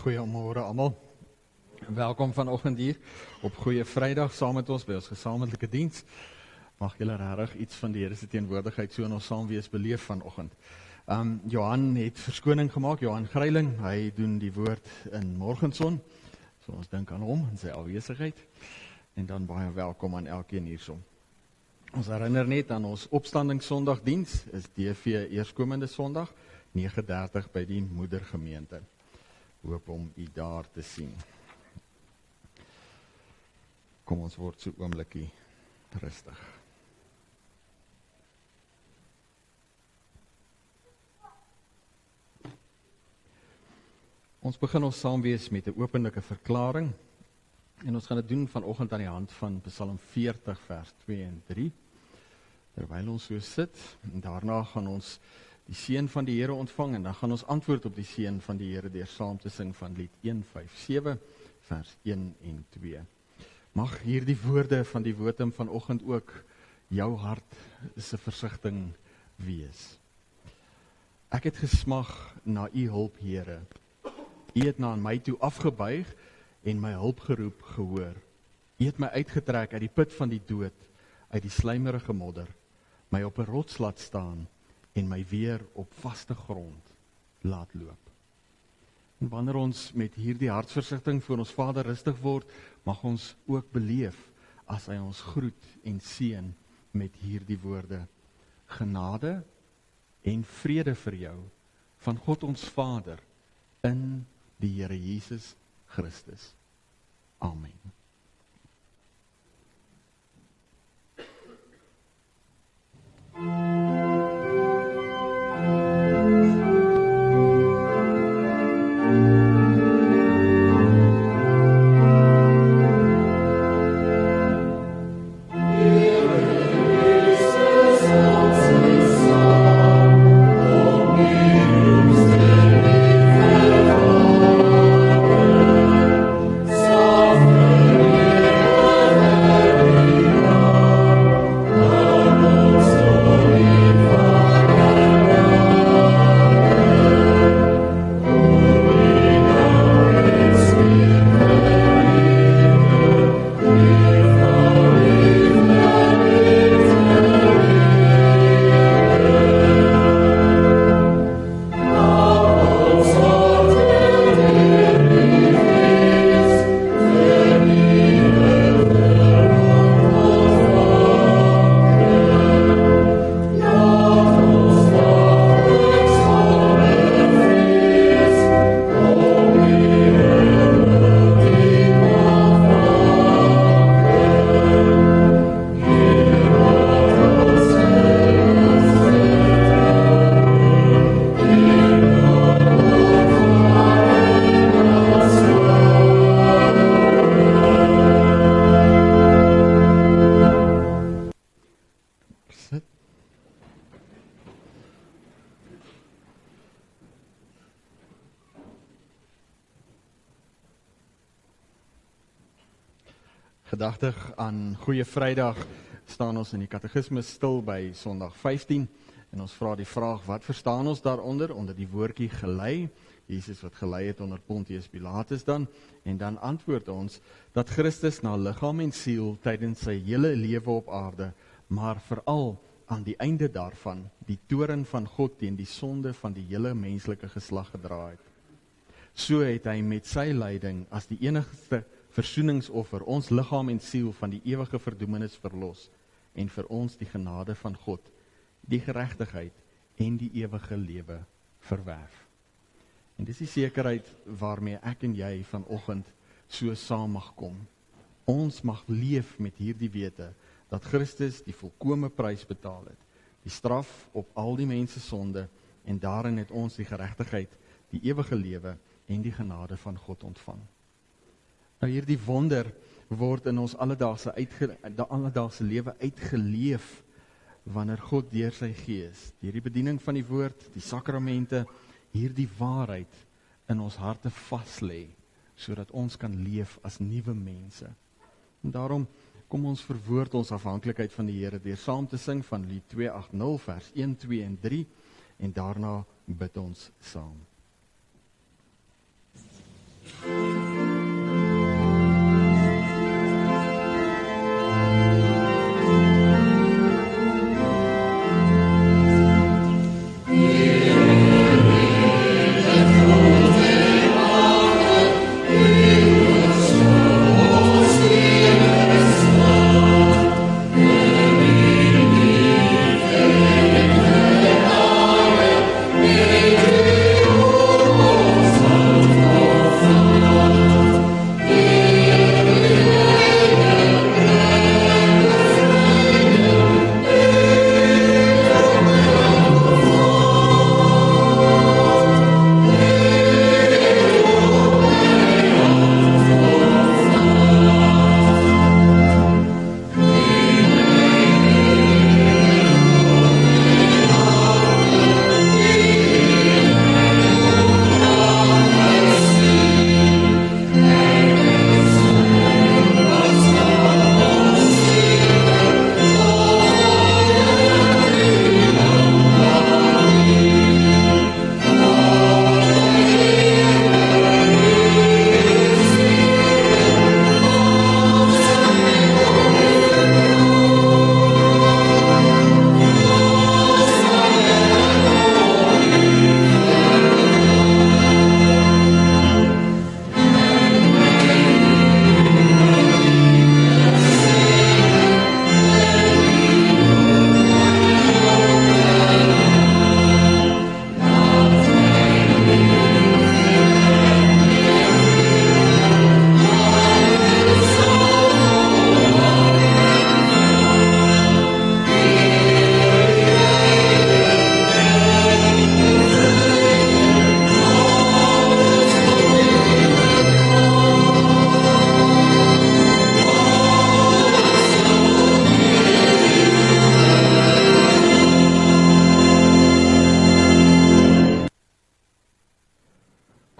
Goeiemôre almal. Welkom vanoggend hier op Goeie Vrydag saam met ons by ons gesamentlike diens. Mag julle regtig iets van die Here se teenwoordigheid so in ons saam wees beleef vanoggend. Johan het verskoning gemaak, Johan Greiling, hy doen die woord in Morgenson. So ons dink aan hom en sy afwesigheid. En dan baie welkom aan elkeen hierso. Ons herinner net aan ons opstandingssondagdiens, is DV eerskomende Sondag, 9:30 by die moedergemeente. Hoop om u daar te sien. Kom ons word so oomblikie rustig. Ons begin ons saam wees met 'n openlike verklaring. En ons gaan dit doen vanoggend aan die hand van Psalm 40 vers 2 en 3. Terwyl ons so sit, en daarna gaan ons die seën van die Here ontvang, en dan gaan ons antwoord op die seën van die Here deur saam te sing van lied 157, vers 1 en 2. Mag hierdie woorde van die wotum vanoggend ook jou hart se versigtiging wees. Ek het gesmag na u hulp, Here. U het na my toe afgebuig en my hulp geroep gehoor. U het my uitgetrek uit die put van die dood, uit die slijmerige modder, my op 'n rots laat staan en my weer op vaste grond laat loop. En wanneer ons met hierdie hartsversigtiging voor ons Vader rustig word, mag ons ook beleef as hy ons groet en seën met hierdie woorde: genade en vrede vir jou van God ons Vader in die Here Jesus Christus. Amen. Gedagtig aan Goeie Vrydag staan ons in die katekismus stil by Sondag 15 en ons vra die vraag: wat verstaan ons daaronder, onder die woordjie gelei? Jesus wat gelei het onder Pontius Pilatus dan, en dan antwoord ons dat Christus na liggaam en siel tydens sy hele lewe op aarde, maar veral aan die einde daarvan, die toorn van God teen die sonde van die hele menslike geslag gedra het. So het hy met sy lyding as die enigste versoeningsoffer ons liggaam en siel van die ewige verdoemenis verlos en vir ons die genade van God, die geregtigheid en die ewige lewe verwerf. En dis die sekerheid waarmee ek en jy vanoggend so saam mag kom. Ons mag leef met hierdie wete dat Christus die volkome prys betaal het, die straf op al die mense sonde, en daarin het ons die geregtigheid, die ewige lewe en die genade van God ontvang. Nou hierdie wonder word in ons alledaagse lewe uitgeleef wanneer God deur sy Gees, deur die bediening van die woord, die sakramente, hierdie waarheid in ons harte vaslê, sodat ons kan leef as nuwe mense. En daarom kom ons verwoord ons afhanklikheid van die Here deur saam te sing van lied 280 vers 1, 2 en 3 en daarna bid ons saam.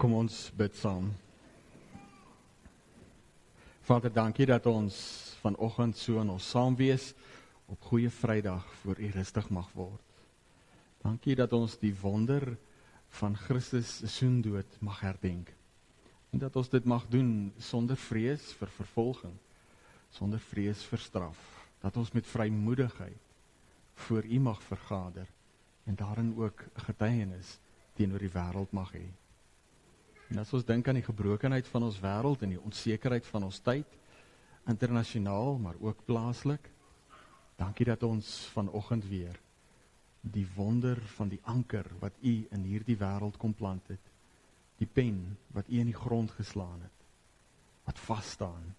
Kom ons bid saam. Vader, dankie dat ons vanoggend so in ons saam wees op Goeie Vrydag voor U rustig mag word. Dankie dat ons die wonder van Christus se soendood mag herdenk. En dat ons dit mag doen sonder vrees vir vervolging, sonder vrees vir straf. Dat ons met vrymoedigheid voor U mag vergader en daarin ook getuienis teenoor die wêreld mag hê. En as ons dink aan die gebrokenheid van ons wêreld en die onsekerheid van ons tyd, internasionaal, maar ook plaaslik, dankie dat ons vanoggend weer die wonder van die anker wat U in hierdie wêreld kom plant het, die pen wat U in die grond geslaan het, wat vas staan,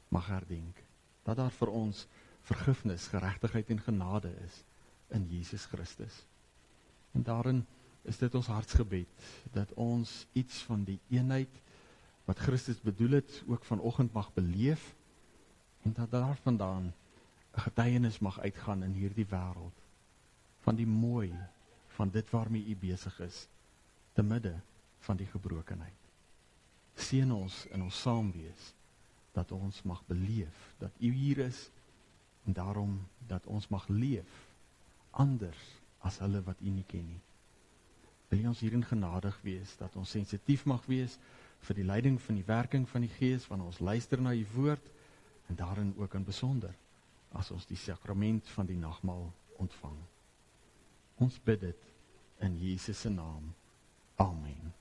mag herdenk. Dat daar vir ons vergifnis, geregtigheid en genade is in Jesus Christus. En daarin is dit ons hartsgebed, dat ons iets van die eenheid wat Christus bedoel het, ook vanoggend mag beleef, en dat daar vandaan 'n getuienis mag uitgaan in hierdie wêreld, van die mooi, van dit waarmee U besig is, te midde van die gebrokenheid. Seën ons in ons saamwees, dat ons mag beleef, dat U hier is, en daarom dat ons mag leef, anders as hulle wat U nie ken nie. Wil U ons hierin genadig wees, dat ons sensitief mag wees vir die leiding van die werking van die Gees, wanneer ons luister na U woord, en daarin ook in besonder, as ons die sakrament van die nagmaal ontvang. Ons bid dit in Jesus se naam. Amen.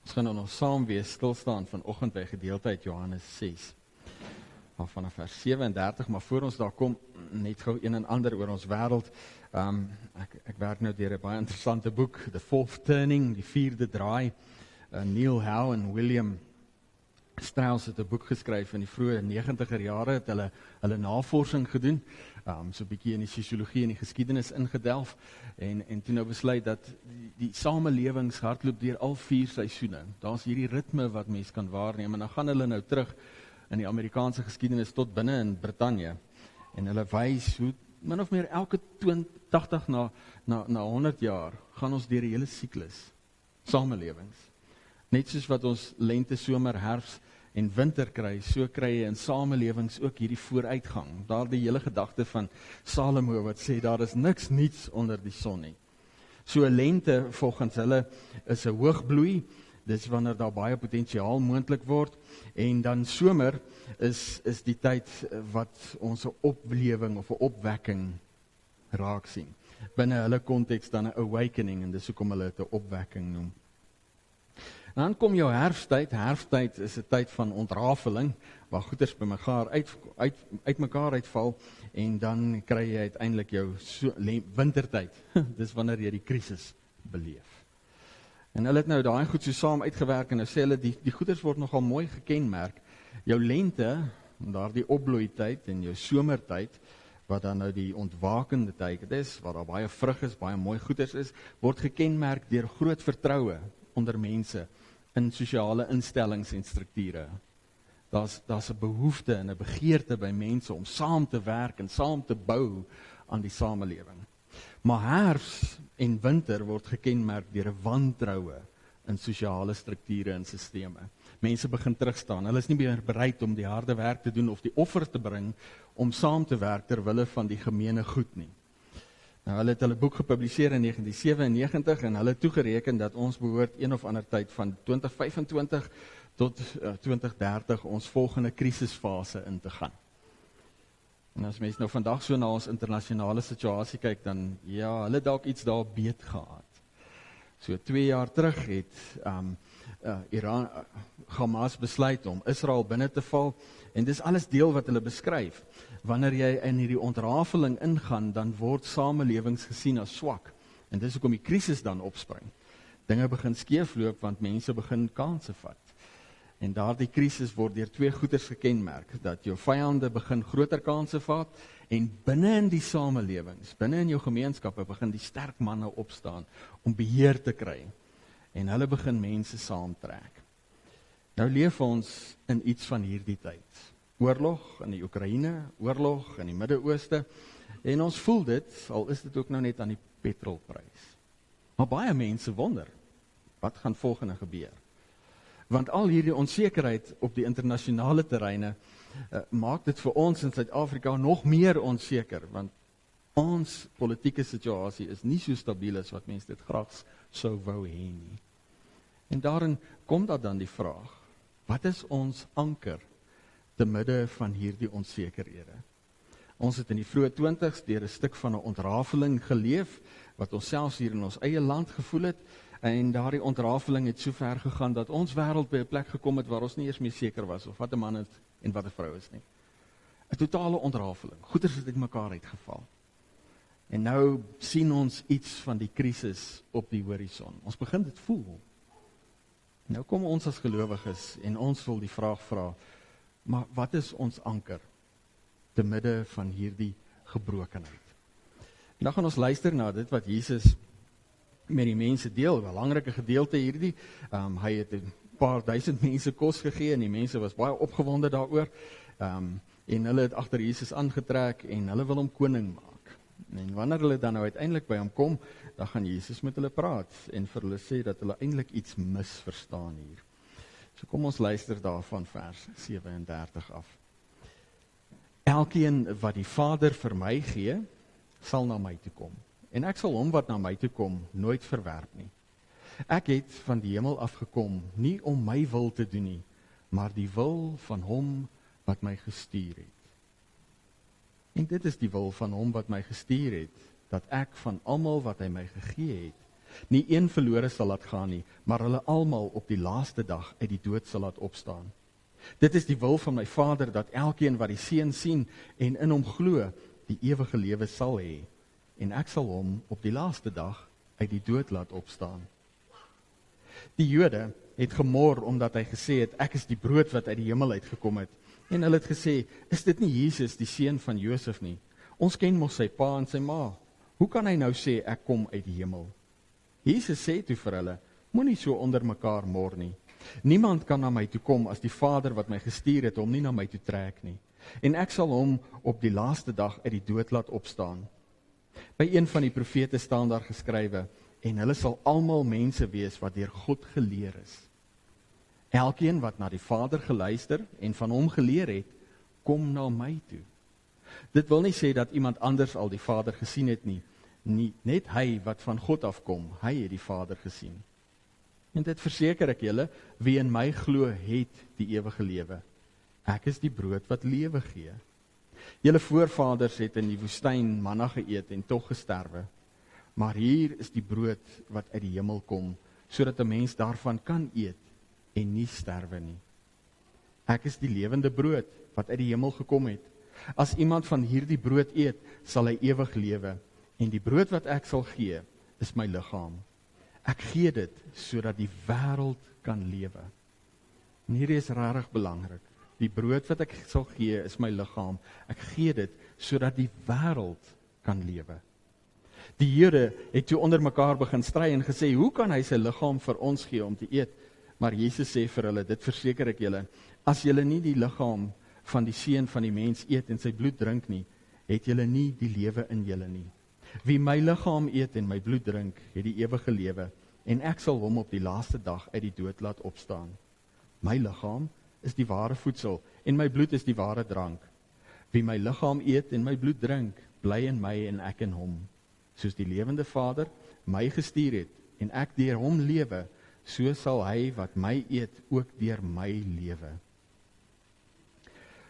Ons gaan nou saam weer stilstaan vanoggend by gedeelte uit Johannes 6. Vanaf vers 37, maar voor ons daar kom, net gou een en ander oor ons wêreld. Ek werk nou deur 'n baie interessante boek, The Fourth Turning, die vierde draai. Neil Howe en William Strauss het 'n boek geskryf in die vroeë 90er jare, het hulle navorsing gedoen, so 'n bietjie in die sosiologie en die geskiedenis ingedelf, en toe nou besluit dat die samelewings hardloop deur al 4 seisoene. Daar's hierdie ritme wat mens kan waarneem, en dan gaan hulle nou terug in die Amerikaanse geskiedenis tot binne in Brittanje, en hulle wys hoe min of meer elke 80 na 100 jaar gaan ons deur die hele siklus samelewings. Net soos wat ons lente, somer, herfs en winter kry, so kry jy in samelewings ook hierdie vooruitgang. Daar die hele gedagte van Salomo wat sê, daar is niks niets onder die son nie. So lente, volgens hulle, is 'n hoogbloei, dis wanneer daar baie potensiaal moontlik word, en dan somer is die tyd wat ons 'n oplewing of 'n opwekking raak sien. Binne hulle konteks dan 'n awakening, en dis hoekom hulle dit 'n opwekking noem. En dan kom jou herfsttyd. Herfsttyd is 'n tyd van ontrafeling, waar goeders by mekaar uit mekaar uitval, en dan kry jy uiteindelik jou wintertyd. Dis wanneer jy die krisis beleef. En hulle het nou daai goed so saam uitgewerk, en nou sê hulle, die goeders word nogal mooi gekenmerk. Jou lente, daardie opbloeityd, en jou somertyd, wat dan nou die ontwakende tyd is, waar daar baie vrug is, baie mooi goeders is, word gekenmerk deur groot vertroue onder mense in sosiale instellings en strukture. Daar's 'n behoefte en 'n begeerte by mense om saam te werk en saam te bou aan die samelewing. Maar herfs en winter word gekenmerk deur 'n wantroue in sosiale strukture en sisteme. Mense begin terugstaan. Hulle is nie meer bereid om die harde werk te doen of die offer te bring om saam te werk ter wille van die gemeene goed nie. Nou, hulle het hulle boek gepubliseer in 1997 en hulle het toegereken dat ons behoort een of ander tyd van 2025 tot 2030 ons volgende krisisfase in te gaan. En as mense nou vandag so na ons internasionale situasie kyk, dan ja, hulle dalk iets daar beet gehad. So 2 jaar terug het Hamas besluit om Israel binne te val, en dis alles deel wat hulle beskryf. Wanneer jy in hierdie ontrafeling ingaan, dan word samelewings gesien as swak, en dis hoekom die krisis dan opspring. Dinge begin skeefloop, want mense begin kansse vat. En daardie krisis word deur 2 goeders gekenmerk, dat jou vyande begin groter kansse vat, en binne in die samelewings, binne in jou gemeenskappe, begin die sterk manne opstaan, om beheer te kry, en hulle begin mense saamtrek. Nou leef ons in iets van hierdie tyd. Oorlog in die Oekraïne, oorlog in die Midde-Ooste, en ons voel dit, al is dit ook nou net aan die petrolprys. Maar baie mense wonder, wat gaan volgende gebeur? Want al hierdie onsekerheid op die internasionale terreine maak dit vir ons in Suid-Afrika nog meer onseker, want ons politieke situasie is nie so stabiel as wat mense dit graag sou wou hê nie. En daarin kom dat dan die vraag, wat is ons anker te midde van hierdie onsekerhede? Ons het in die vroeë 20's deur 'n stuk van 'n ontrafeling geleef, wat ons selfs hier in ons eie land gevoel het, en daardie ontrafeling het so ver gegaan, dat ons wêreld by 'n plek gekom het, waar ons nie eers meer seker was, of wat 'n man is, en wat 'n vrou is nie. 'n Totale ontrafeling, goeders het uit mekaar uitgeval. En nou sien ons iets van die krisis op die horison. Ons begin dit voel. Nou kom ons as gelowiges, en ons wil die vraag vra, maar wat is ons anker te midde van hierdie gebrokenheid? En dan gaan ons luister na dit wat Jesus met die mense deel, 'n belangrike gedeelte hierdie. Hy het 'n paar duisend mense kos gegee, en die mense was baie opgewonde daaroor, en hulle het agter Jesus aangetrek, en hulle wil hom koning maak. En wanneer hulle dan nou uiteindelik by hom kom, dan gaan Jesus met hulle praat, en vir hulle sê dat hulle eintlik iets misverstaan hier. So kom ons luister daarvan vers 37 af. Elkeen wat die Vader vir my gee, sal na my toe kom. En ek sal hom wat na my toe kom, nooit verwerp nie. Ek het van die hemel afgekom, nie om my wil te doen nie, maar die wil van hom wat my gestuur het. En dit is die wil van hom wat my gestuur het, dat ek van almal wat hy my gegee het, nie een verlore sal laat gaan nie, maar hulle almal op die laaste dag uit die dood sal laat opstaan. Dit is die wil van my Vader, dat elkeen wat die Seun sien en in hom glo, die ewige lewe sal hê, en ek sal hom op die laaste dag uit die dood laat opstaan. Die Jode het gemor omdat hy gesê het, ek is die brood wat uit die hemel uitgekom het. En hulle het gesê, is dit nie Jesus, die seun van Josef nie? Ons ken mos sy pa en sy ma. Hoe kan hy nou sê, ek kom uit die hemel? Jesus sê toe vir hulle, moenie so onder mekaar mor nie. Niemand kan na my toe kom as die Vader wat my gestuur het hom nie na my toe trek nie. En ek sal hom op die laaste dag uit die dood laat opstaan. By een van die profete staan daar geskrywe, en hulle sal almal mense wees wat deur God geleer is. Elkeen wat na die Vader geluister en van hom geleer het, kom na my toe. Dit wil nie sê dat iemand anders al die Vader gesien het nie. Net hy wat van God afkom, hy het die Vader gesien. En dit verseker ek julle, wie in my glo, het die ewige lewe. Ek is die brood wat lewe gee. Julle voorvaders het in die woestyn manna geëet en tog gesterwe. Maar hier is die brood wat uit die hemel kom, sodat 'n mens daarvan kan eet en nie sterwe nie. Ek is die lewende brood wat uit die hemel gekom het. As iemand van hierdie brood eet, sal hy ewig lewe. En die brood wat ek sal gee, is my liggaam. Ek gee dit, sodat die wêreld kan lewe. En hierdie is regtig belangrik. Die brood wat ek sal gee, is my liggaam. Ek gee dit, sodat die wêreld kan lewe. Die Jode het toe onder mekaar begin stry en gesê, hoe kan hy sy liggaam vir ons gee om te eet? Maar Jesus sê vir hulle, dit verseker ek julle, as julle nie die liggaam van die Seun van die mens eet en sy bloed drink nie, het julle nie die lewe in julle nie. Wie my liggaam eet en my bloed drink, het die ewige lewe, en ek sal hom op die laaste dag uit die dood laat opstaan. My liggaam is die ware voedsel, en my bloed is die ware drank. Wie my liggaam eet en my bloed drink, bly in my en ek in hom. Soos die lewende Vader my gestuur het, en ek deur hom lewe, so sal hy wat my eet ook deur my lewe.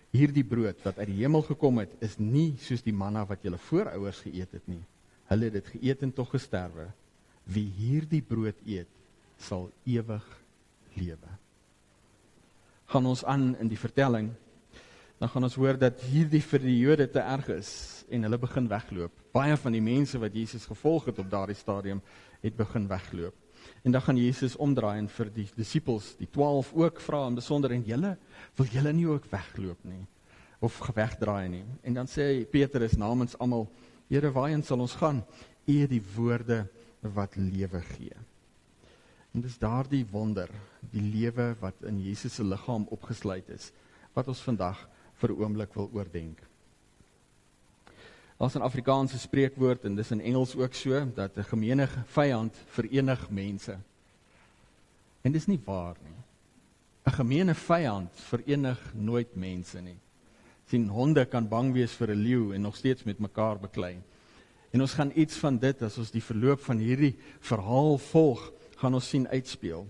Hierdie brood wat uit die hemel gekom het, is nie soos die manna wat julle voorouers geëet het nie. Hulle het dit geëet en tog gesterwe. Wie hierdie brood eet, sal ewig lewe. Gaan ons aan in die vertelling, dan gaan ons hoor dat hierdie vir die Jode te erg is, en hulle begin wegloop. Baie van die mense wat Jesus gevolg het op daardie stadium, het begin wegloop. En dan gaan Jesus omdraai en vir die disippels, die 12 ook vra in besonder, en wil julle nie ook wegloop nie, of wegdraai nie? En dan sê Petrus namens almal, Here, waarheen sal ons gaan? U het die woorde wat lewe gee. En dis daardie wonder, die lewe wat in Jesus se liggaam opgesluit is, wat ons vandag vir 'n oomblik wil oordenk. Daar's 'n Afrikaanse spreekwoord, en dis in Engels ook so, dat 'n gemeene vyand verenig mense. En dis nie waar nie. 'n Gemeene vyand verenig nooit mense nie. Sien, honde kan bang wees vir 'n leeu en nog steeds met mekaar beklei. En ons gaan iets van dit, as ons die verloop van hierdie verhaal volg, gaan ons sien uitspeel.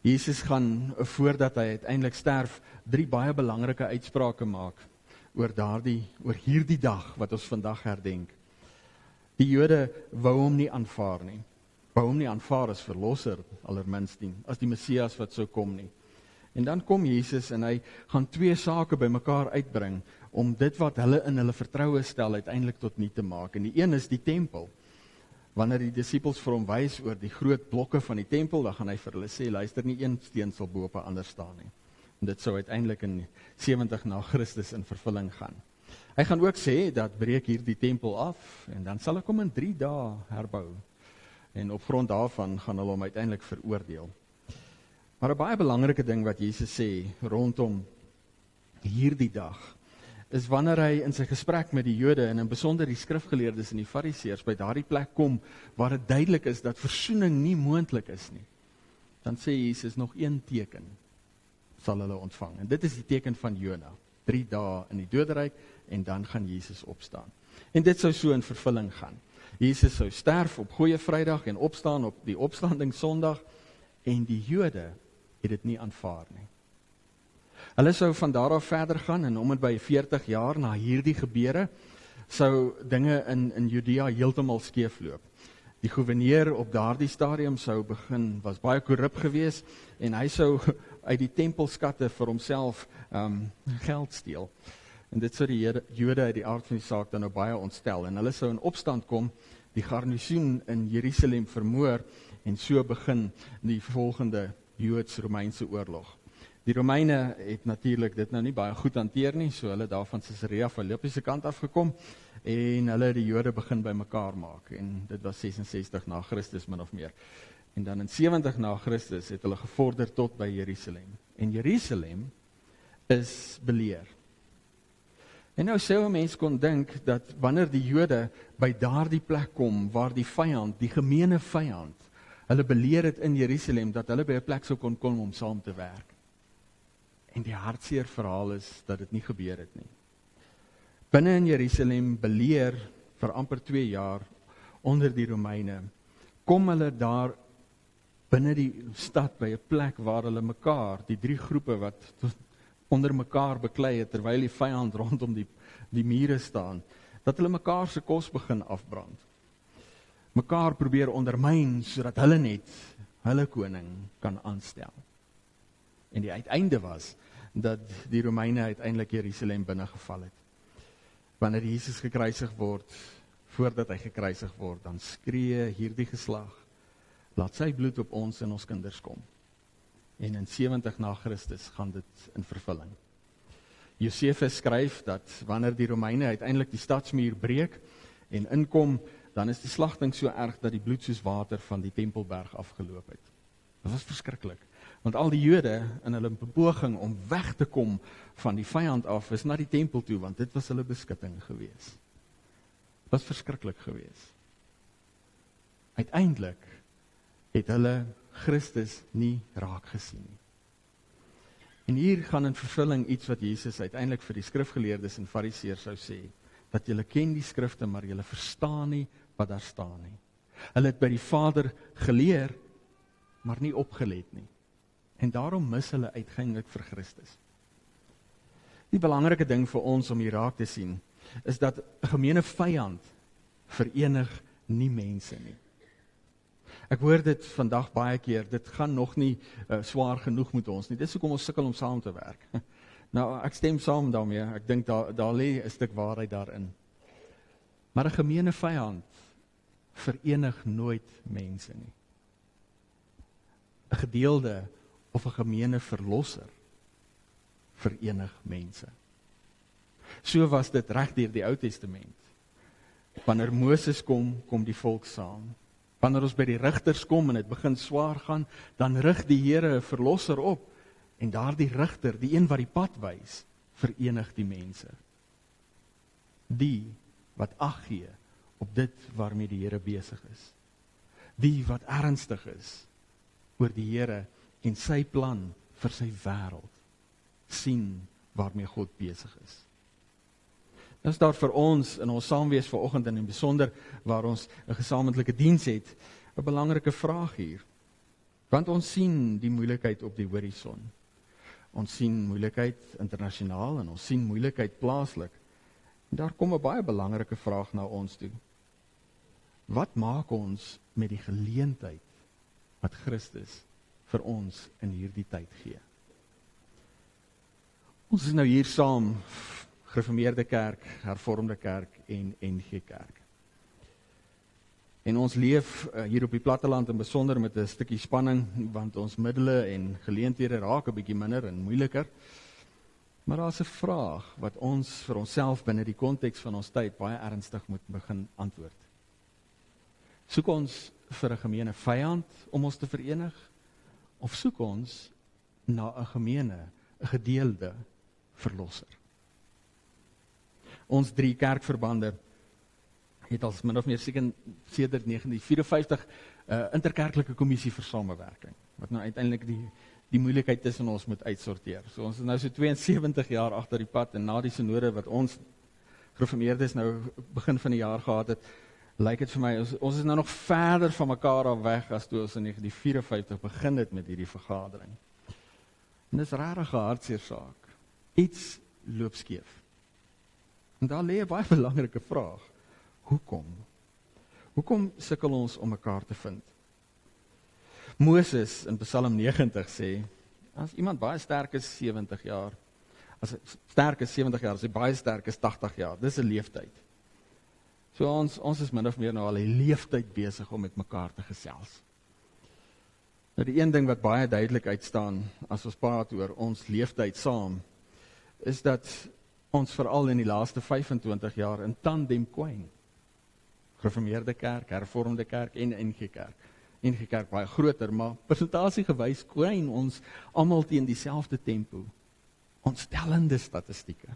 Jesus gaan, voordat hy uiteindelik sterf, 3 baie belangrike uitsprake maak oor hierdie dag wat ons vandag herdenk. Die Jode wou hom nie aanvaar nie. Wou hom nie aanvaar as verlosser, allerminst nie, as die Messias wat sou kom nie. En dan kom Jesus en hy gaan 2 sake by mekaar uitbring, om dit wat hulle in hulle vertroue stel, uiteindelik tot nie te maak. En die een is die tempel. Wanneer die disippels vir hom wys oor die groot blokke van die tempel, dan gaan hy vir hulle sê, luister, nie een steen sal bo op 'n ander staan nie. En dit sou uiteindelik in 70 na Christus in vervulling gaan. Hy gaan ook sê, dat breek hier die tempel af, en dan sal ek hom in 3 dae herbou. En op grond daarvan gaan hulle hom uiteindelik veroordeel. Maar 'n baie belangrike ding wat Jesus sê, rondom hierdie dag, is wanneer hy in sy gesprek met die Jode, en in besonder die skrifgeleerdes en die fariseërs, by daardie plek kom, waar dit duidelik is, dat versoening nie moontlik is nie. Dan sê Jesus, nog 1 teken sal hulle ontvang. En dit is die teken van Jona. 3 dae in die doderyk, en dan gaan Jesus opstaan. En dit sou so in vervulling gaan. Jesus sou sterf op Goeie Vrydag, en opstaan op die opstanding Sondag, en die Jode het dit nie aanvaar nie. Hulle sou van daar af verder gaan, en om en by 40 jaar na hierdie gebeure, sou dinge in Judea heeltemal skeefloop. Die gouverneur op daardie stadium was baie korrup gewees, en hy sou uit die tempelskatte vir homself geld steel. En dit sou die Jode uit die aard van die saak dan nou baie ontstel, en hulle sou in opstand kom, die garnisoen in Jerusalem vermoor, en so begin die volgende Joods-Romeinse oorlog. Die Romeine het natuurlik dit nou nie baie goed hanteer nie, so hulle daar van Caesarea Philippi se kant afgekom, en hulle het die Jode begin by mekaar maak, en dit was 66 na Christus min of meer. En dan in 70 na Christus het hulle gevorder tot by Jerusalem. En Jerusalem is beleer. En nou sou 'n mens kon dink dat wanneer die Jode by daardie plek kom, waar die vyand, die gemeene vyand, Hulle beleer het in Jerusalem, dat hulle by 'n plek sou kon kom om saam te werk. En die hartseer verhaal is, dat dit nie gebeur het nie. Binne in Jerusalem beleer, vir amper 2 jaar, onder die Romeine, kom hulle daar, binne die stad, by 'n plek waar hulle mekaar, die 3 groepe wat onder mekaar beklei het, terwyl die vyand rondom die mure staan, dat hulle mekaar se kos begin afbrand. Mekaar probeer ondermyn, sodat hulle net hulle koning kan aanstel. En die uiteinde was, dat die Romeine uiteindelik Jerusalem binnengeval het. Wanneer Jesus gekruisig word, voordat hy gekruisig word, dan skree hierdie geslag, laat sy bloed op ons en ons kinders kom. En in 70 na Christus gaan dit in vervulling. Josefus skryf dat wanneer die Romeine uiteindelik die stadsmuur breek en inkom, dan is die slagting so erg dat die bloed soos water van die Tempelberg afgeloop het. Dit was verskriklik, want al die Jode in hulle poging om weg te kom van die vyand af, is na die tempel toe, want dit was hulle beskutting gewees. Dit was verskriklik gewees. Uiteindelik het hulle Christus nie raak gesien nie. En hier gaan in vervulling iets wat Jesus uiteindelik vir die skrifgeleerdes en fariseërs sou sê, dat julle ken die skrifte, maar julle verstaan nie wat daar staan nie. Hulle het by die Vader geleer, maar nie opgelet nie. En daarom mis hulle uiteindelik vir Christus. Die belangrike ding vir ons om hier raak te sien, is dat 'n gemeene vyand verenig nie mense nie. Ek hoor dit vandag baie keer, dit gaan nog nie swaar genoeg met ons nie. Dis hoekom ons sukkel om saam te werk. Nou, ek stem saam daarmee, ek dink daar lê 'n stuk waarheid daarin. Maar 'n gemeene vyand verenig nooit mense nie. 'n Gedeelde of 'n gemeene verlosser verenig mense. So was dit reg deur die Ou Testament. Wanneer Moses kom die volk saam. Wanneer ons by die rigters kom en dit begin swaar gaan, dan rig die Here 'n verlosser op, en daardie rigter, die een wat die pad wys, verenig die mense. Die wat ag gee op dit waarmee die Here besig is. Die wat ernstig is oor die Here en sy plan vir sy wêreld, sien waarmee God besig is. Dan is daar vir ons in ons saamwees vanoggend en in besonder waar ons 'n gesamentlike diens het, 'n belangrike vraag hier. Want ons sien die moeilikheid op die horison. Ons sien moeilikheid internasionaal en ons sien moeilikheid plaaslik. En daar kom 'n baie belangrike vraag na ons toe. Wat maak ons met die geleentheid wat Christus vir ons in hierdie tyd gee? Ons is nou hier saam, Gereformeerde Kerk, Hervormde Kerk en NG Kerk. En ons leef hier op die platteland in besonder met 'n stukkie spanning, want ons middele en geleenthede raak 'n bietjie minder en moeiliker. Maar daar's 'n vraag wat ons vir onsself binne die konteks van ons tyd baie ernstig moet begin antwoord. Soek ons vir 'n gemeene vyand om ons te verenig, of soek ons na 'n gemeene, 'n gedeelde verlosser? Ons 3 kerkverbande het als min of meer seker sedert 1954 interkerklike kommissie vir samewerking, wat nou uiteindelik die moeilikheid tussen ons moet uitsorteer. So ons is nou so 72 jaar agter die pad, en na die synode wat ons gereformeerdes nou begin van die jaar gehad het, lyk dit vir my, ons is nou nog verder van mekaar af weg as toe ons in 1954 begin het met hierdie vergadering. En dis regtig 'n hartseer saak. Iets loop skeef. En daar lê 'n baie belangrike vraag. Hoekom? Hoekom sukkel ons om mekaar te vind? Moses in Psalm 90 sê, as iemand baie sterk is 70 jaar, as hy sterk is 70 jaar, as hy baie sterk is 80 jaar, dis 'n leeftyd. So ons is min of meer nou al 'n leeftyd besig om met mekaar te gesels. Nou die een ding wat baie duidelik uitstaan, as ons praat oor ons leeftyd saam, is dat ons veral in die laaste 25 jaar in tandem kwyn. Gereformeerde Kerk, Hervormde Kerk en NG Kerk. NG Kerk baie groter, maar persentasiegewys kwyn ons almal teen dieselfde tempo. Ontstellende statistieke.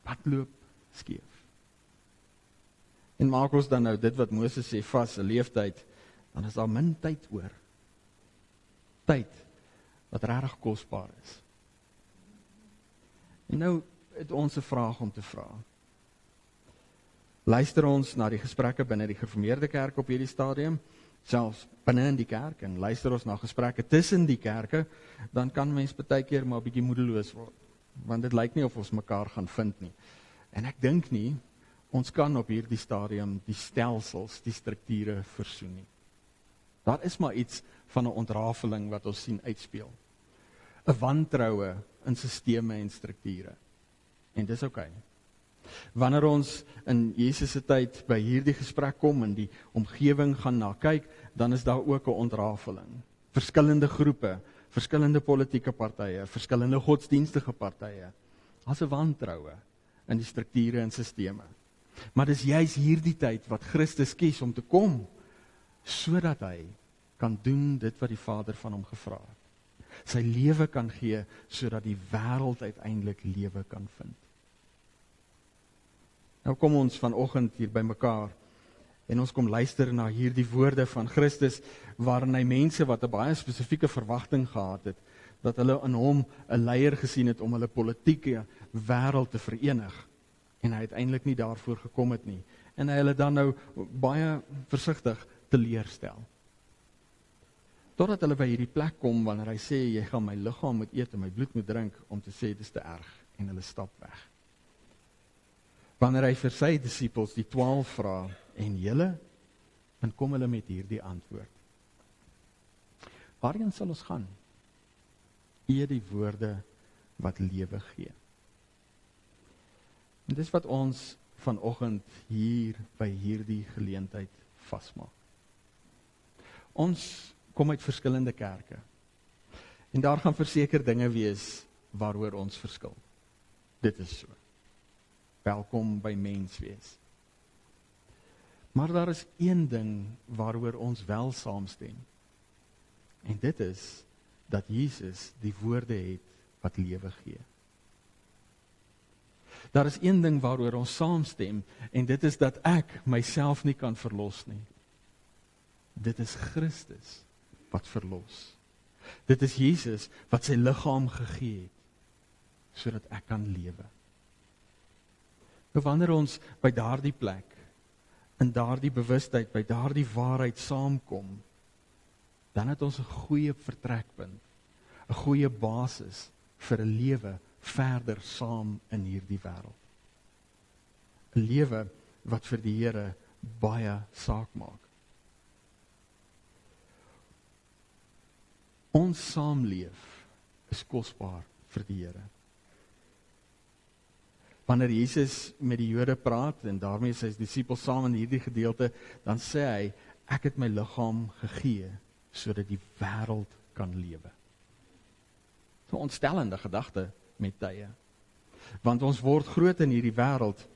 Wat loop skeef? En maak ons dan nou dit wat Moses sê vas, 'n leeftyd, dan is daar min tyd oor. Tyd wat regtig kosbaar is. En nou het ons 'n vraag om te vra. Luister ons na die gesprekke binne die gereformeerde kerk op hierdie stadium, selfs binne in die kerk, en luister ons na gesprekke tussen die kerke, dan kan mens baie keer maar 'n bietjie moedeloos word, want dit lyk nie of ons mekaar gaan vind nie. En ek dink nie, ons kan op hierdie stadium die stelsels, die strukture versoen nie. Daar is maar iets van 'n ontrafeling wat ons sien uitspeel. 'n Wantroue in sisteme en strukture. En dis oukei. Wanneer ons in Jesus se tyd by hierdie gesprek kom en die omgewing gaan na kyk, dan is daar ook 'n ontrafeling. Verskillende groepe, verskillende politieke partye, verskillende godsdienstige partye. As 'n wantroue in die strukture en sisteme. Maar dis juis hierdie tyd wat Christus kies om te kom, sodat hy kan doen dit wat die Vader van hom gevra het. Sy lewe kan gee, sodat die wêreld uiteindelik lewe kan vind. Nou kom ons vanoggend hier by mekaar, en ons kom luister na hierdie woorde van Christus, waarin hy mense wat 'n baie spesifieke verwagting gehad het, dat hulle in hom 'n leier gesien het om hulle politieke wêreld te verenig, en hy uiteindelik nie daarvoor gekom het nie, en hy hulle dan nou baie versigtig teleurstel. Totdat hulle by hierdie plek kom, wanneer hy sê, jy gaan my liggaam moet eet en my bloed moet drink, om te sê, dis te erg, en hulle stap weg. Wanneer hy vir sy disippels, die 12 vra, en julle, dan kom hulle met hierdie antwoord. Waarheen sal ons gaan? Eer die woorde wat lewe gee. En dis wat ons vanoggend hier by hierdie geleentheid vasmaak. Ons kom uit verskillende kerke. En daar gaan verseker dinge wees waaroor ons verskil. Dit is so. Welkom by menswees. Maar daar is een ding waaroor ons wel saamstem. En dit is dat Jesus die woorde het wat lewe gee. Daar is een ding waaroor ons saamstem, en dit is dat ek myself nie kan verlos nie. Dit is Christus wat verlos. Dit is Jesus wat sy liggaam gegee het, sodat ek kan lewe. Nou wanneer ons by daardie plek, in daardie bewustheid, by daardie waarheid saamkom, dan het ons 'n goeie vertrekpunt, 'n goeie basis vir 'n lewe verder saam in hierdie wêreld. 'n Lewe wat vir die Here baie saak maak. Ons saamleef is kosbaar vir die Here. Wanneer Jesus met die Jode praat, en daarmee sy disippels saam in hierdie gedeelte, dan sê hy, ek het my liggaam gegee, sodat die wêreld kan lewe. So 'n ontstellende gedagte met tye. Want ons word groot in hierdie wêreld,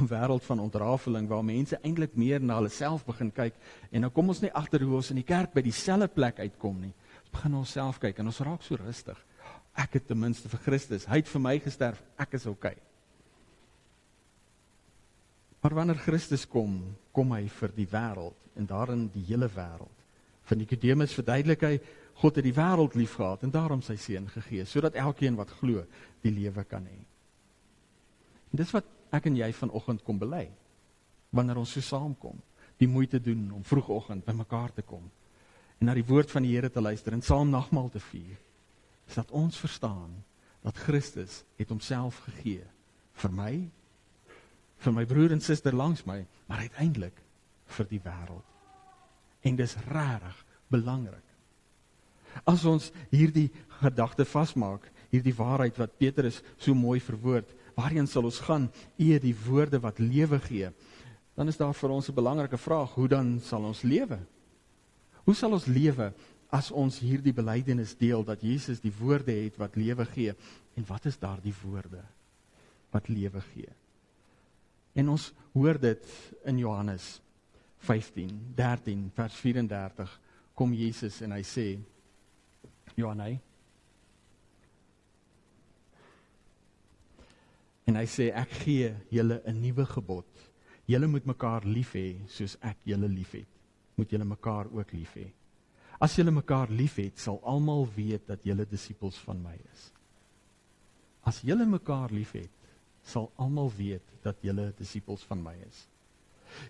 'n wêreld van ontrafeling, waar mense eintlik meer na hulle self begin kyk, en nou kom ons nie agter hoe ons in die kerk by dieselfde plek uitkom nie. Ons begin na onsself kyk, en ons raak so rustig. Ek het ten minste vir Christus, hy het vir my gesterf, ek is okay. Maar wanneer Christus kom, kom hy vir die wêreld, en daarin die hele wêreld. Van Nikodemus verduidelik hy, God het die wêreld lief gehad, en daarom sy seun gegee, sodat elkeen wat glo, die lewe kan hê. En dis wat ek en jy vanoggend kom bely, wanneer ons so saamkom, die moeite doen om vroegoggend by mekaar te kom, en na die woord van die Here te luister, en saam nagmaal te vier, is dat ons verstaan, dat Christus het homself gegee, vir my broer en suster langs my, maar uiteindelik vir die wêreld. En dis regtig belangrik. As ons hierdie gedagte vasmaak, hierdie waarheid wat Petrus so mooi verwoord, waarheen sal ons gaan, eer die woorde wat lewe gee, dan is daar vir ons 'n belangrike vraag, hoe dan sal ons lewe? Hoe sal ons lewe as ons hierdie belydenis deel, dat Jesus die woorde het wat lewe gee, en wat is daar die woorde wat lewe gee? En ons hoor dit in Johannes 15:13, vers 34, kom Jesus en hy sê, Johannes, en hy sê, ek gee julle 'n nuwe gebod. Julle moet mekaar lief hê, soos ek julle lief het. moet julle mekaar ook lief hê. As julle mekaar lief het, sal almal weet dat julle disippels van my is. As julle mekaar lief het, sal almal weet dat julle disippels van my is.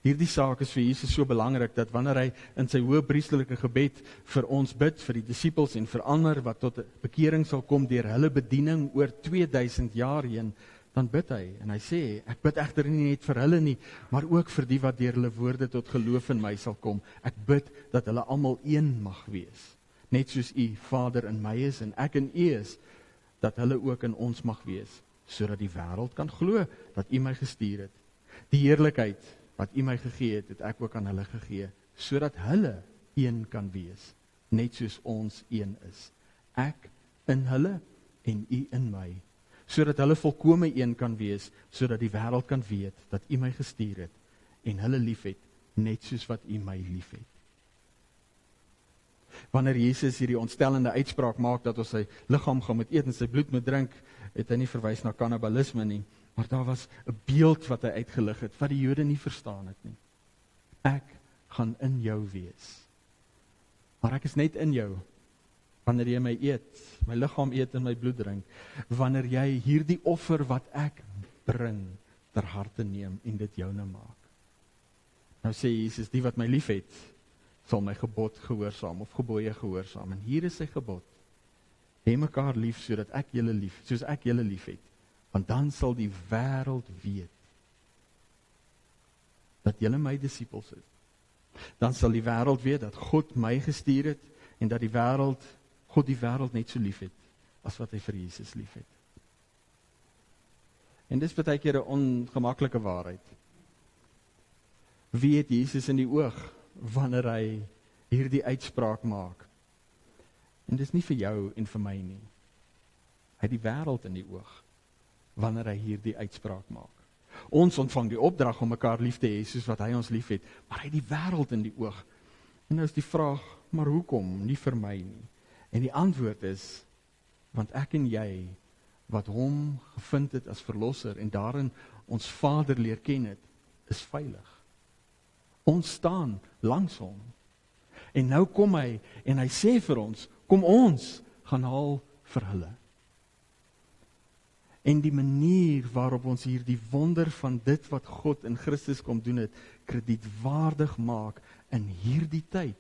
Hierdie saak is vir Jesus so belangrik, dat wanneer hy in sy hoëpriesterlike gebed vir ons bid, vir die disippels en vir ander wat tot bekering sal kom deur hulle bediening oor 2000 jaar heen, dan bid hy, en hy sê, ek bid egter nie net vir hulle nie, maar ook vir die wat deur hulle woorde tot geloof in my sal kom. Ek bid dat hulle almal een mag wees, net soos u Vader in my is en ek in u is, dat hulle ook in ons mag wees, sodat die wêreld kan glo dat u my gestuur het. Die heerlikheid wat u my gegee het, het ek ook aan hulle gegee, sodat hulle een kan wees, net soos ons een is. Ek in hulle en u in my, sodat hulle volkome een kan wees, sodat die wêreld kan weet dat u my gestuur het en hulle liefhet, net soos wat u my liefhet. Wanneer Jesus hierdie ontstellende uitspraak maak dat ons sy liggaam gaan moet eet en sy bloed moet drink, het hy nie verwys na kannibalisme nie, maar daar was 'n beeld wat hy uitgelig het, wat die Jode nie verstaan het nie. Ek gaan in jou wees. Maar ek is net in jou, wanneer jy my eet, my liggaam eet en my bloed drink, wanneer jy hierdie offer wat ek bring, ter harte neem en dit joune maak. Nou sê Jesus, die wat my lief het, sal my gebod gehoorsaam, of gebooie gehoorsaam, en hier is sy gebod, hê mekaar lief, sodat ek julle lief, soos ek julle lief het, want dan sal die wêreld weet, dat julle my disippels is. Dan sal die wêreld weet, dat God my gestuur het, en dat God die wêreld net so lief het, as wat hy vir Jesus lief het. En dis baie keer 'n ongemaklike waarheid. Wie het Jesus in die oog, wanneer hy hierdie uitspraak maak? En dis nie vir jou en vir my nie. Hy het die wêreld in die oog, wanneer hy hierdie uitspraak maak. Ons ontvang die opdrag om mekaar lief te hê, soos wat hy ons lief het, maar hy het die wêreld in die oog. En nou is die vraag, maar hoekom nie vir my nie? En die antwoord is, want ek en jy, wat hom gevind het as verlosser, en daarin ons Vader leer ken het, is veilig. Ons staan langs hom. En nou kom hy, en hy sê vir ons, kom ons gaan haal vir hulle. En die manier waarop ons hier die wonder van dit wat God in Christus kom doen het, kredietwaardig maak in hierdie tyd,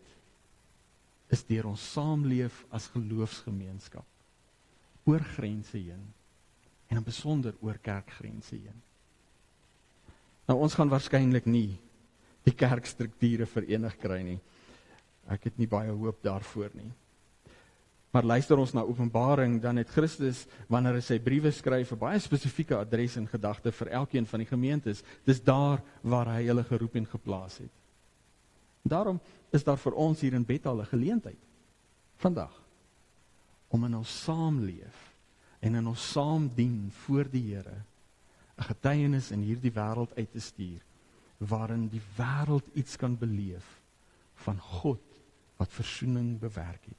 is deur ons saamleef as geloofsgemeenskap, oor grense heen, en in besonder oor kerkgrense heen. Nou, ons gaan waarskynlik nie die kerkstrukture verenig kry nie. Ek het nie baie hoop daarvoor nie. Maar luister ons na Openbaring, dan het Christus, wanneer hy sy briewe skryf, 'n baie spesifieke adres en gedagte vir elkeen van die gemeentes. Dis daar waar hy hulle geroep en geplaas het. Daarom is daar vir ons hier in Bethal 'n geleentheid, vandag, om in ons saamleef en in ons saam dien voor die Here, 'n getuienis in hierdie wêreld uit te stuur, waarin die wêreld iets kan beleef van God wat versoening bewerk het.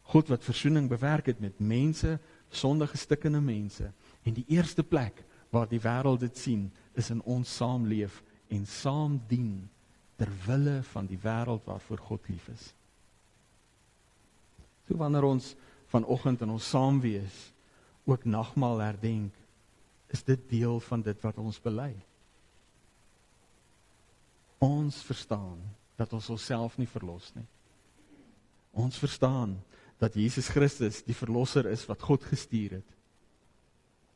God wat versoening bewerk het met mense, sondige stikkende mense. En die eerste plek waar die wêreld dit sien, is in ons saamleef en saam dien ter wille van die wêreld waarvoor God lief is. So wanneer ons vanoggend in ons saamwees ook nagmaal herdenk, is dit deel van dit wat ons bely. Ons verstaan dat ons onsself nie verlos nie. Ons verstaan dat Jesus Christus die verlosser is wat God gestuur het.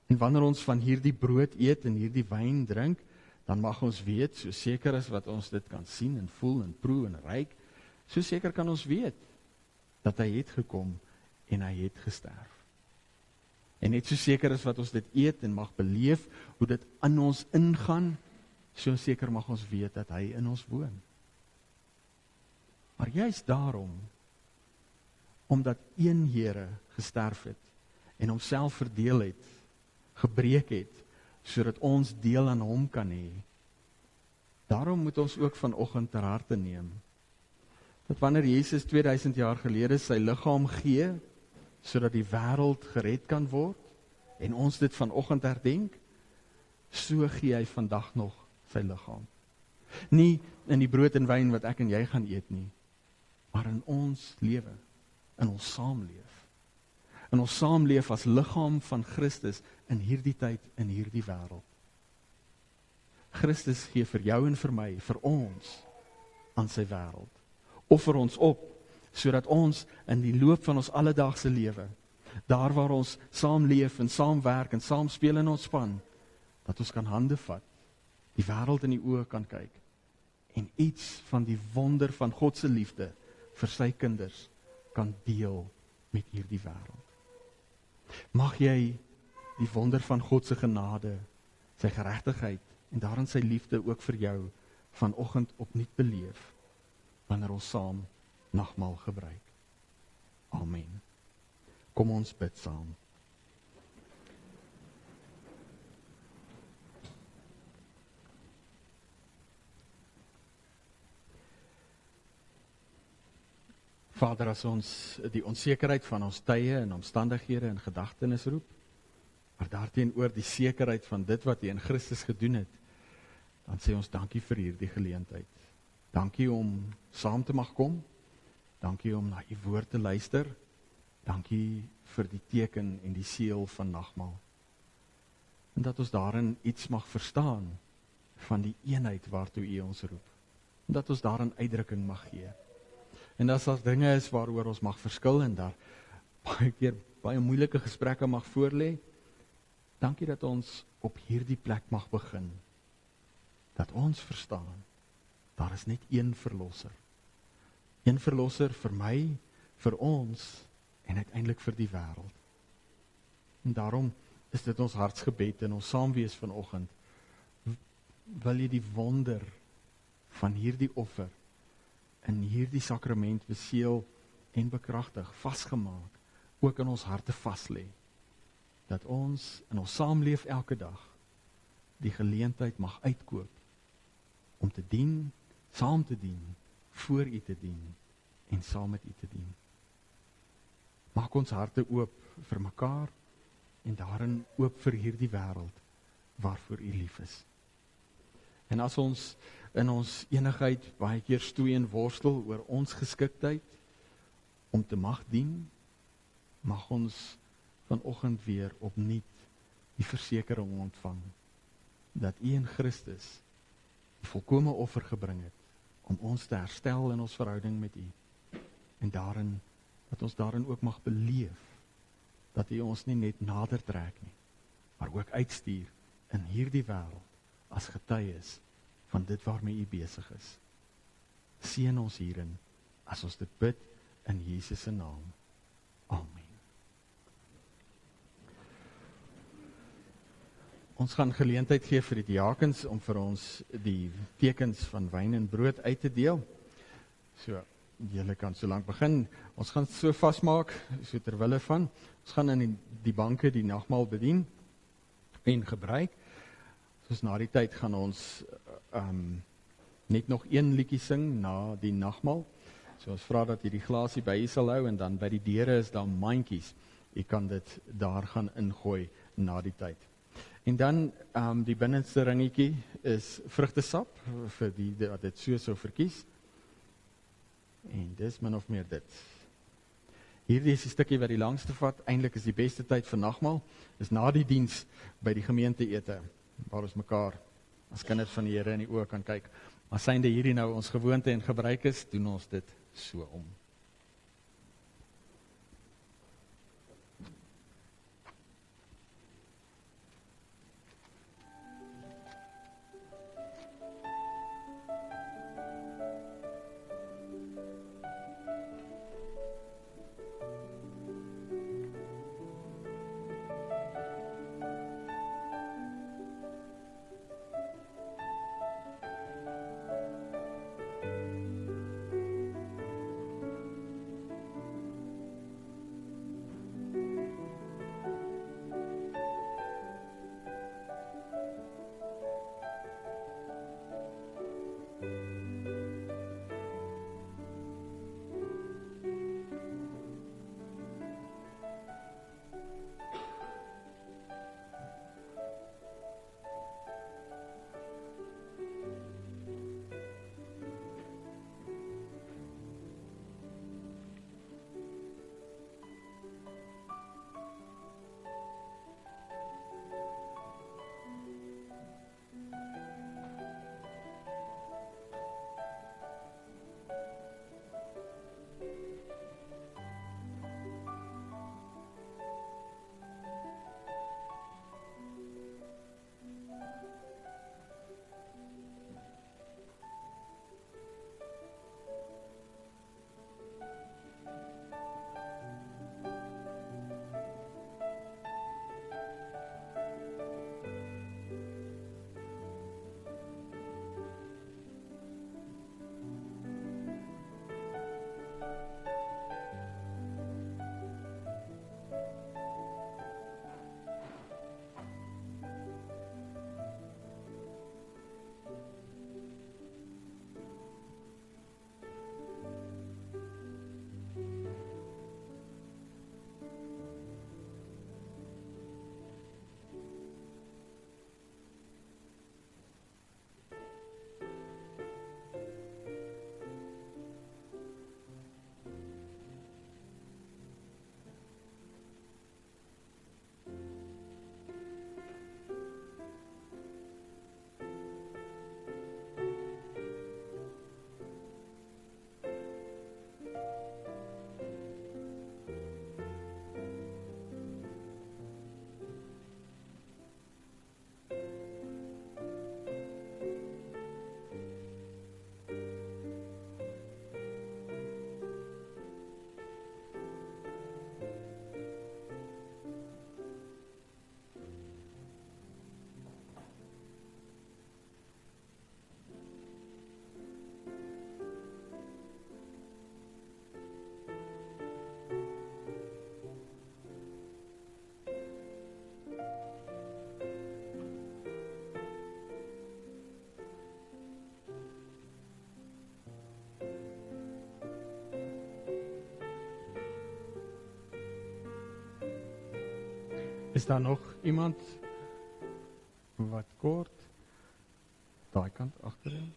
En wanneer ons van hierdie brood eet en hierdie wyn drink, dan mag ons weet, so seker as wat ons dit kan sien en voel en proe en ruik, so seker kan ons weet dat hy het gekom en hy het gesterf. En net so seker as wat ons dit eet en mag beleef, hoe dit in ons ingaan, so seker mag ons weet dat hy in ons woon. Maar juist daarom, omdat een Here gesterf het en homself verdeel het, gebreek het, sodat ons deel aan hom kan hê. Daarom moet ons ook vanoggend ter harte neem, dat wanneer Jesus 2000 jaar gelede sy liggaam gee, sodat die wêreld gered kan word, en ons dit vanoggend herdenk, so gee hy vandag nog sy liggaam. Nie in die brood en wyn wat ek en jy gaan eet nie, maar in ons lewe, in ons saamleef. In ons saamleef as liggaam van Christus in hierdie tyd, in hierdie wêreld. Christus gee vir jou en vir my, vir ons, aan sy wêreld. Offer ons op, sodat ons in die loop van ons alledaagse lewe, daar waar ons saam leef en saam werk en saam speel in ons span, dat ons kan hande vat, die wêreld in die oë kan kyk, en iets van die wonder van God se liefde vir sy kinders kan deel met hierdie wêreld. Mag jy die wonder van God se genade, sy geregtigheid en daarin sy liefde ook vir jou vanoggend opnuut beleef, wanneer ons saam nagmaal gebruik. Amen. Kom ons bid saam. Vader, as ons die onsekerheid van ons tye en omstandighede en gedagtenis roep, maar daarteenoor die sekerheid van dit wat U in Christus gedoen het, dan sê ons dankie vir hierdie geleentheid. Dankie om saam te mag kom, dankie om na U woord te luister, dankie vir die teken en die seël van nagmaal. En dat ons daarin iets mag verstaan van die eenheid waartoe U ons roep. En dat ons daarin uitdrukking mag gee. En as daar dinge is waaroor ons mag verskil en daar baie keer baie moeilike gesprekke mag voorlê, dankie dat ons op hierdie plek mag begin. Dat ons verstaan, daar is net een verlosser. Een verlosser vir my, vir ons en uiteindelik vir die wêreld. En daarom is dit ons hartsgebed en ons saamwees vanoggend. Wil jy die wonder van hierdie offer in hierdie sakrament beseël en bekragtig, vasgemaak, ook in ons harte vas lê. Dat ons in ons saamleef elke dag die geleentheid mag uitkoop om te dien, saam te dien, voor U te dien en saam met U te dien. Maak ons harte oop vir mekaar en daarin oop vir hierdie wêreld waarvoor U lief is. En as ons in ons enigheid baie keer stoei en worstel oor ons geskiktheid om te mag dien, mag ons vanoggend weer opnuut die versekering ontvang dat U in Christus die volkome offer gebring het om ons te herstel in ons verhouding met U. En daarin, dat ons daarin ook mag beleef dat U ons nie net nader trek nie, maar ook uitstuur in hierdie wêreld as getuies van dit waarmee U besig is. Seën ons hierin as ons dit bid in Jesus se naam. Amen. Ons gaan geleentheid gee vir die diakens om vir ons die tekens van wyn en brood uit te deel. So, julle kan so lank begin. Ons gaan so vasmaak, so terwille van. Ons gaan in die banke die nagmaal bedien en gebruik. Soos na die tyd gaan ons net nog een liedjie sing na die nagmaal. So ons vra dat jy die glasie by u sal hou en dan by die deure is daar mandjies. Jy kan dit daar gaan ingooi na die tyd. En dan die binneste ringetjie is vrugtesap vir die wat dit so verkies. En dis min of meer dit. Hierdie is die stukkie wat die langste vat. Eintlik is die beste tyd vir nagmaal is na die diens by die gemeenteete waar ons mekaar as kinders van die Here in die oë kan kyk. Maar synde hierdie nou ons gewoonte en gebruik is, doen ons dit so om. Is daar nog iemand wat kort? Daai kant agterin.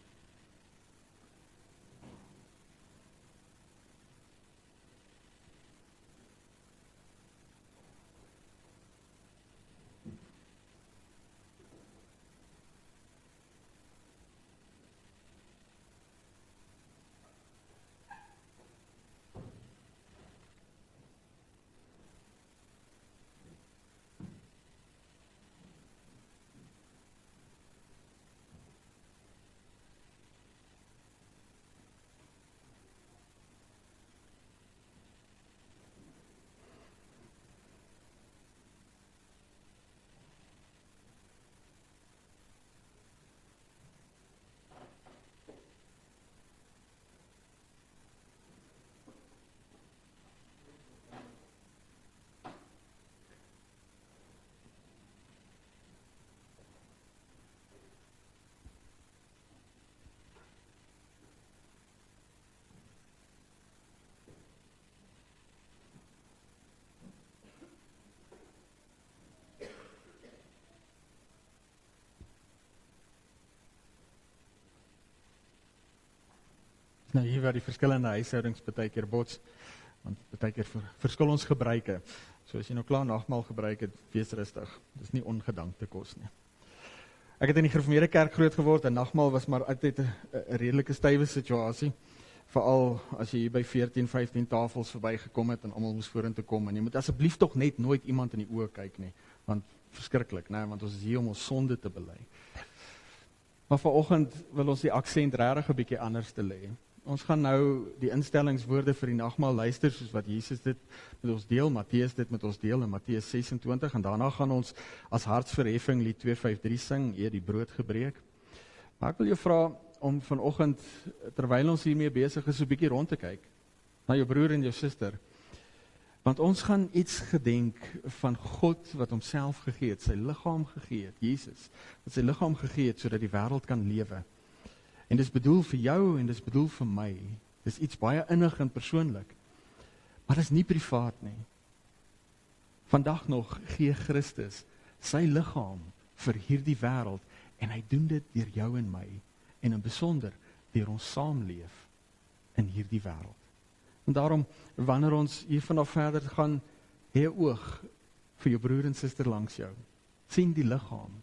Nou hier waar die verskillende huishoudings baie keer bots, want baie keer verskil ons gebruike. So as jy nou klaar nagmaal gebruik het, wees rustig. Dis nie ongedankte kos nie. Ek het in die gereformeerde kerk groot geword en nagmaal was maar altyd 'n redelike stywe situasie. Veral as jy hier by 14, 15 tafels verbygekom het en almal moes vorentoe kom en jy moet asseblief tog net nooit iemand in die oë kyk nie, want verskriklik, né, want ons is hier om ons sonde te bely. Maar vanoggend wil ons die aksent regtig 'n bietjie anders te lê. Ons gaan nou die instellingswoorde vir die nagmaal luister, soos wat Jesus dit met ons deel, Matteus dit met ons deel in Matteus 26, en daarna gaan ons as hartsverheffing lied 253 sing, eer die brood gebreek. Maar ek wil jou vra om vanoggend, terwyl ons hiermee besig is, so 'n bietjie rond te kyk, na jou broer en jou suster, want ons gaan iets gedenk van God wat homself gegee het, sy liggaam gegee het, Jesus, wat sy liggaam gegee het, sodat die wêreld kan lewe. En dis bedoel vir jou en dis bedoel vir my. Dis iets baie innig en persoonlik. Maar dis nie privaat nie. Vandag nog gee Christus sy liggaam vir hierdie wêreld en hy doen dit deur jou en my en in besonder deur ons saamleef in hierdie wêreld. En daarom wanneer ons hier vanaf verder gaan, hê 'n oog vir jou broer en suster langs jou. Sien die liggaam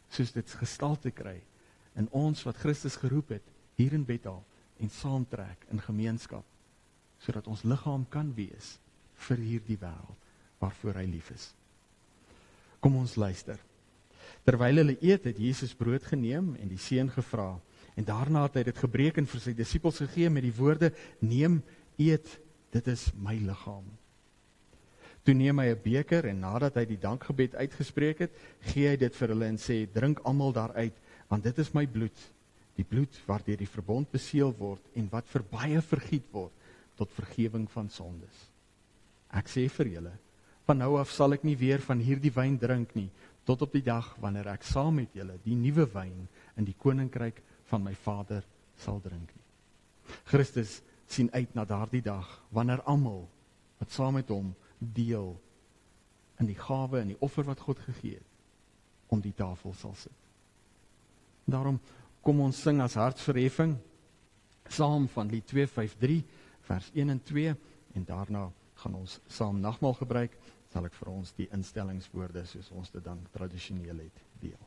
soos dit gestalte kry in ons wat Christus geroep het, hier in Bethel, en saamtrek in gemeenskap, sodat ons liggaam kan wees vir hierdie wêreld, waarvoor hy lief is. Kom ons luister. Terwyl hulle eet, het Jesus brood geneem en die seën gevra, en daarna het hy dit gebreek en vir sy disippels gegee met die woorde, neem, eet, dit is my liggaam. Toe neem hy 'n beker en nadat hy die dankgebed uitgespreek het, gee hy dit vir hulle en sê, drink almal daaruit, want dit is my bloed, die bloed waardeur die verbond beseël word en wat vir baie vergiet word tot vergewing van sondes. Ek sê vir julle, van nou af sal ek nie weer van hierdie wyn drink nie, tot op die dag wanneer ek saam met julle die nuwe wyn in die koninkryk van my Vader sal drink nie. Christus sien uit na daardie dag, wanneer almal wat saam met hom deel in die gawe en die offer wat God gegee het, om die tafel sal sit. Daarom kom ons sing as hartsverheffing, saam van lied 253, vers 1 en 2, en daarna gaan ons saam nagmaal gebruik, sal ek vir ons die instellingswoorde, soos ons dit dan tradisioneel het, deel.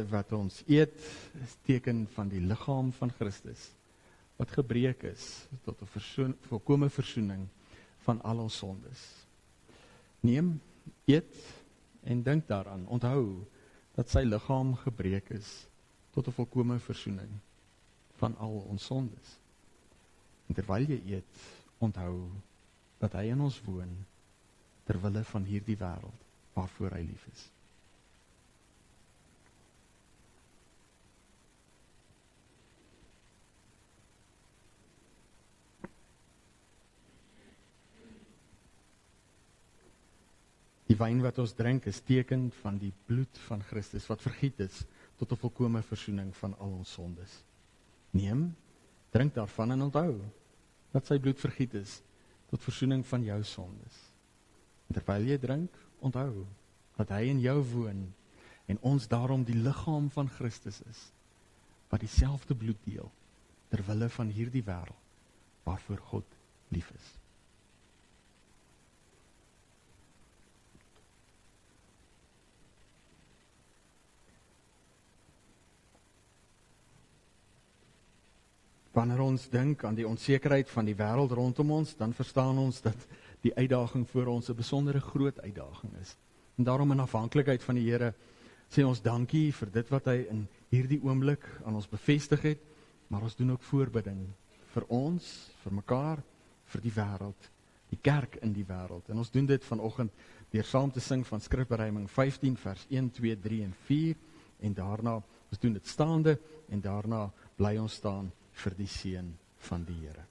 wat ons eet is teken van die liggaam van Christus, wat gebreek is tot 'n volkome versoening van al ons sondes. Neem, eet en dink daaraan. Onthou dat sy liggaam gebreek is tot 'n volkome versoening van al ons sondes. En terwyl jy eet, onthou dat hy in ons woon ter wille van hierdie wêreld waarvoor hy lief is. Die wyn wat ons drink is teken van die bloed van Christus wat vergiet is tot 'n volkome versoening van al ons sondes. Neem, drink daarvan en onthou dat sy bloed vergiet is tot versoening van jou sondes. En terwyl jy drink, onthou dat hy in jou woon en ons daarom die liggaam van Christus is, wat dieselfde bloed deel ter wille van hierdie wêreld waarvoor God lief is. Wanneer ons dink aan die onsekerheid van die wêreld rondom ons, dan verstaan ons dat die uitdaging voor ons 'n besondere groot uitdaging is. En daarom in afhanklikheid van die Here sê ons dankie vir dit wat hy in hierdie oomblik aan ons bevestig het, maar ons doen ook voorbidding vir ons, vir mekaar, vir die wêreld, die kerk in die wêreld. En ons doen dit vanoggend deur saam te sing van Skrifberuiming 15 vers 1, 2, 3 en 4 en daarna, ons doen dit staande en daarna bly ons staan vir die seën van die Here.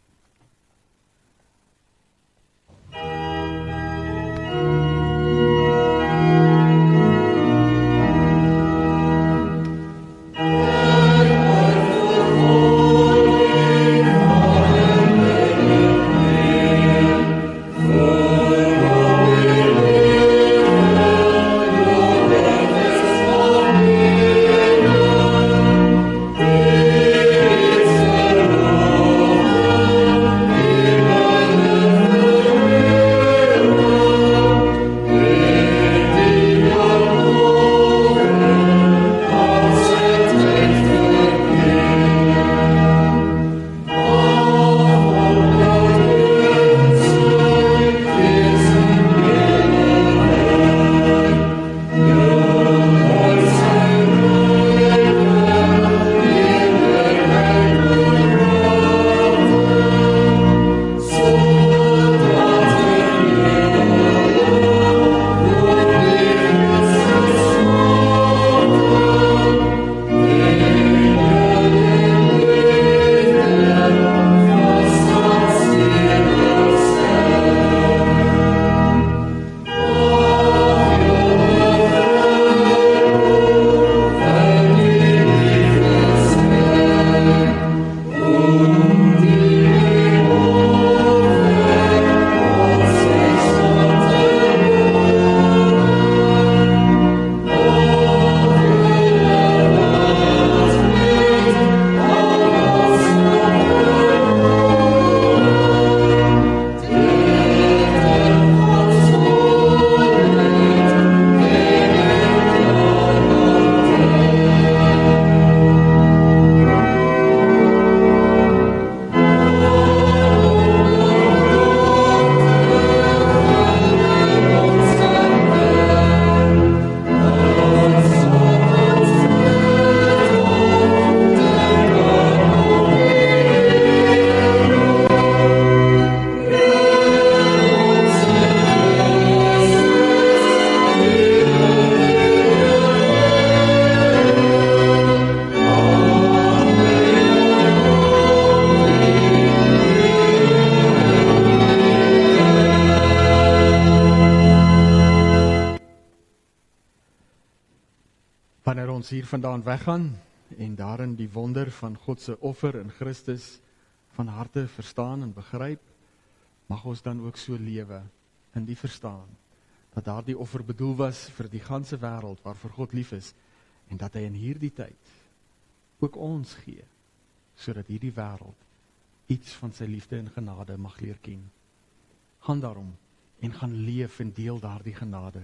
Wanneer ons hier vandaan weggaan en daarin die wonder van God se offer in Christus van harte verstaan en begryp, mag ons dan ook so lewe in die verstaan dat daardie offer bedoel was vir die ganse wêreld waarvoor God lief is en dat hy in hierdie tyd ook ons gee sodat hierdie wêreld iets van sy liefde en genade mag leer ken. Gaan daarom en gaan leef en deel daardie genade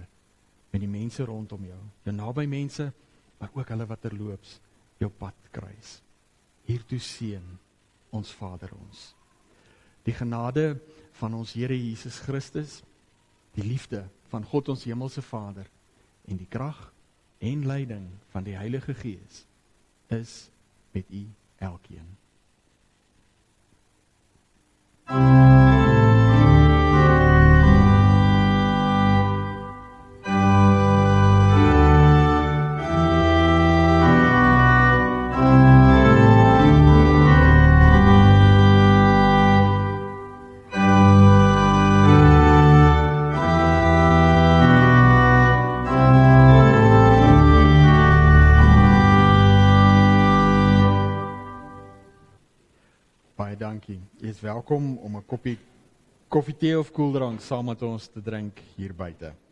met die mense rondom jou, jou naby mense maar ook hulle wat terloops jou pad kruis. Hiertoe seën ons Vader ons. Die genade van ons Here Jesus Christus, die liefde van God ons hemelse Vader en die krag en leiding van die Heilige Gees is met u elkeen. Baie dankie. Jy is welkom om 'n koppie koffie, tee of koeldrank saam met ons te drink hier buite.